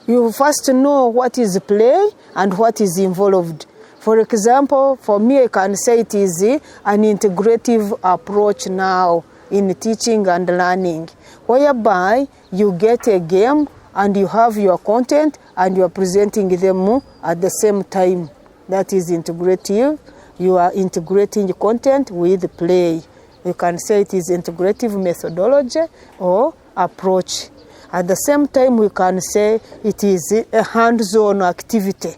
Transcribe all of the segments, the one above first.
You first know what is play and what is involved. For example, for me, I can say it is an integrative approach now in teaching and learning, whereby you get a game and you have your content and you are presenting them at the same time. That is integrative. You are integrating content with play. You can say it is integrative methodology or approach. At the same time, we can say it is a hands-on activity,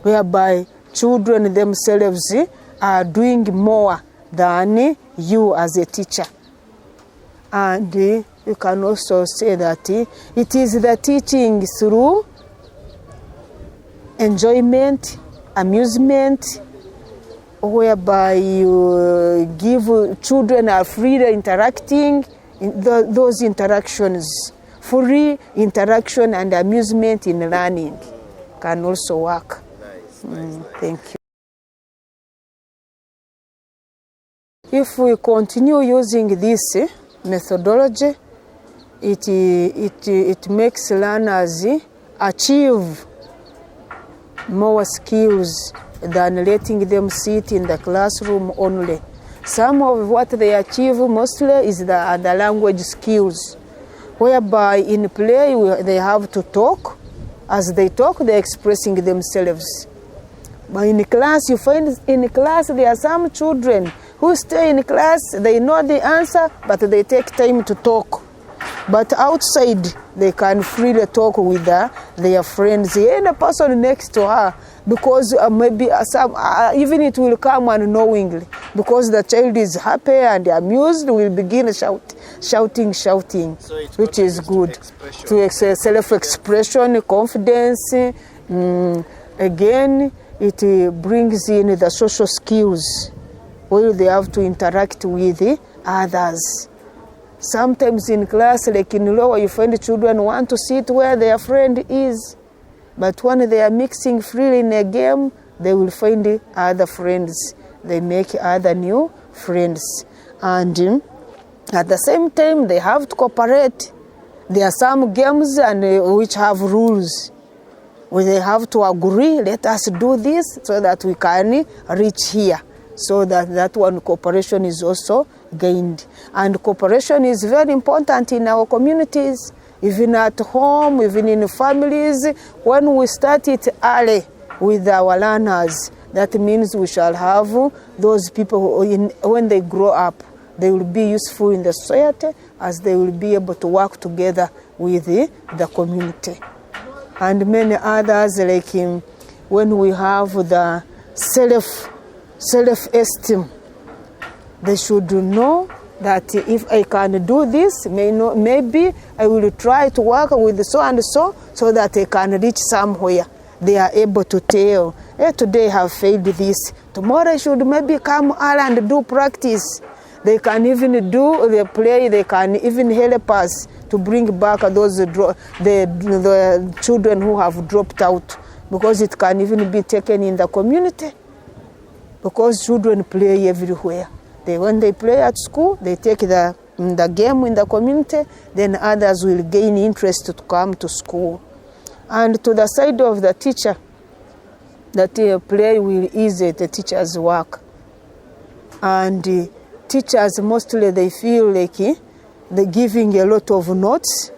whereby children themselves are doing more than you as a teacher. And you can also say that it is the teaching through enjoyment, amusement, whereby you give children a free interacting, those interactions, free interaction and amusement in learning can also work. Nice. Thank you. If we continue using this methodology, it makes learners achieve more skills than letting them sit in the classroom only. Some of what they achieve mostly is the language skills, whereby in play they have to talk. As they talk, they're expressing themselves. But in class, you find in class there are some children who stay in class, they know the answer, but they take time to talk. But outside, they can freely talk with their friends and the person next to her, because maybe even it will come unknowingly. Because the child is happy and amused, will begin shouting, so which is good. To self-expression, confidence. Again, it brings in the social skills, where they have to interact with others. Sometimes in class, like in lower, you find children want to sit where their friend is. But when they are mixing freely in a game, they will find other friends. They make other new friends. And at the same time, they have to cooperate. There are some games which have rules, where they have to agree, let us do this so that we can reach here. So that one cooperation is also gained. And cooperation is very important in our communities, even at home, even in families. When we start it early with our learners, that means we shall have those people when they grow up, they will be useful in the society, as they will be able to work together with the community. And many others, like when we have the self-esteem, they should know that if I can do this, maybe I will try to work with so and so that I can reach somewhere. They are able to tell, today I have failed this, tomorrow I should maybe come out and do practice. They can even do the play, they can even help us to bring back those the children who have dropped out, because it can even be taken in the community, because children play everywhere. When they play at school, they take the game in the community, then others will gain interest to come to school. And to the side of the teacher, that play will ease the teacher's work. And teachers mostly, they feel like they're giving a lot of notes,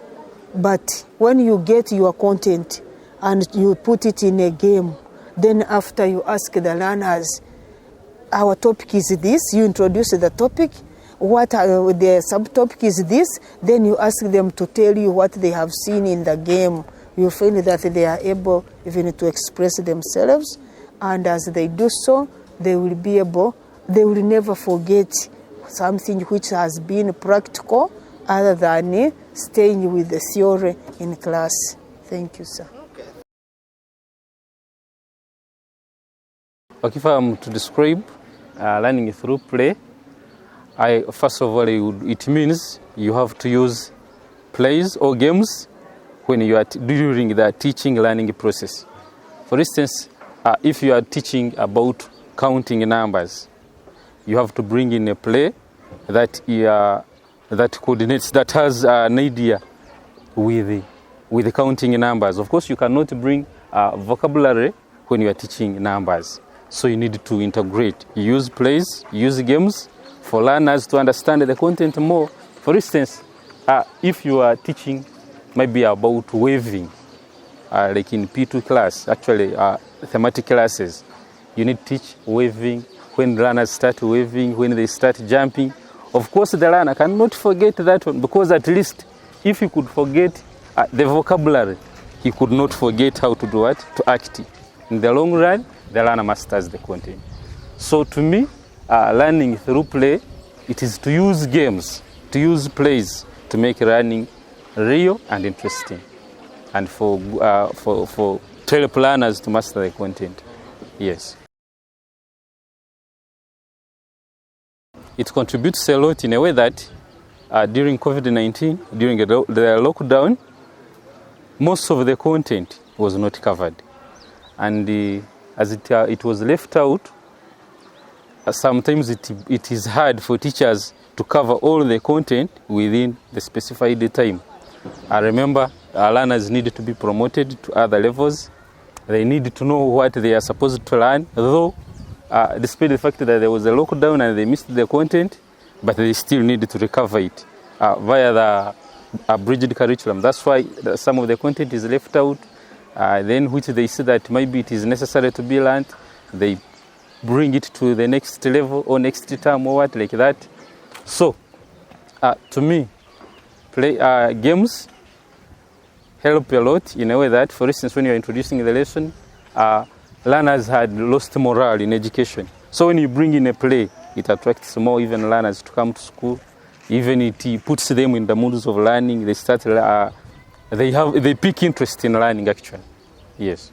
but when you get your content and you put it in a game, then after you ask the learners, our topic is this, you introduce the topic, what are the subtopic is this, then you ask them to tell you what they have seen in the game. You find that they are able even to express themselves, and as they do so, they will never forget something which has been practical other than staying with the theory in class. Thank you, sir. Okay, if I'm to describe learning through play, first of all, it means you have to use plays or games when you are during the teaching learning process. For instance, if you are teaching about counting numbers, you have to bring in a play that coordinates, that has an idea with with counting numbers. Of course, you cannot bring vocabulary when you are teaching numbers. So you need to integrate. You use plays, use games for learners to understand the content more. For instance, if you are teaching maybe about waving, like in P2 class, actually thematic classes, you need to teach waving, when learners start waving, when they start jumping. Of course, the learner cannot forget that one, because at least if he could forget the vocabulary, he could not forget how to do what? To act. In the long run, the learner masters the content. So to me, learning through play, it is to use games, to use plays to make learning real and interesting, and to help learners to master the content. Yes. It contributes a lot in a way that during COVID-19, during the lockdown, most of the content was not covered. And as it was left out, sometimes it is hard for teachers to cover all the content within the specified time. I remember learners needed to be promoted to other levels. They need to know what they are supposed to learn, though despite the fact that there was a lockdown and they missed the content, but they still needed to recover it via the abridged curriculum. That's why some of the content is left out, then which they see that maybe it is necessary to be learned, they bring it to the next level or next term or what, like that. So, to me, games help a lot in a way that, for instance, when you're introducing the lesson, learners had lost morale in education. So when you bring in a play, it attracts more even learners to come to school. Even it puts them in the moods of learning. They start, they pick interest in learning actually. Yes.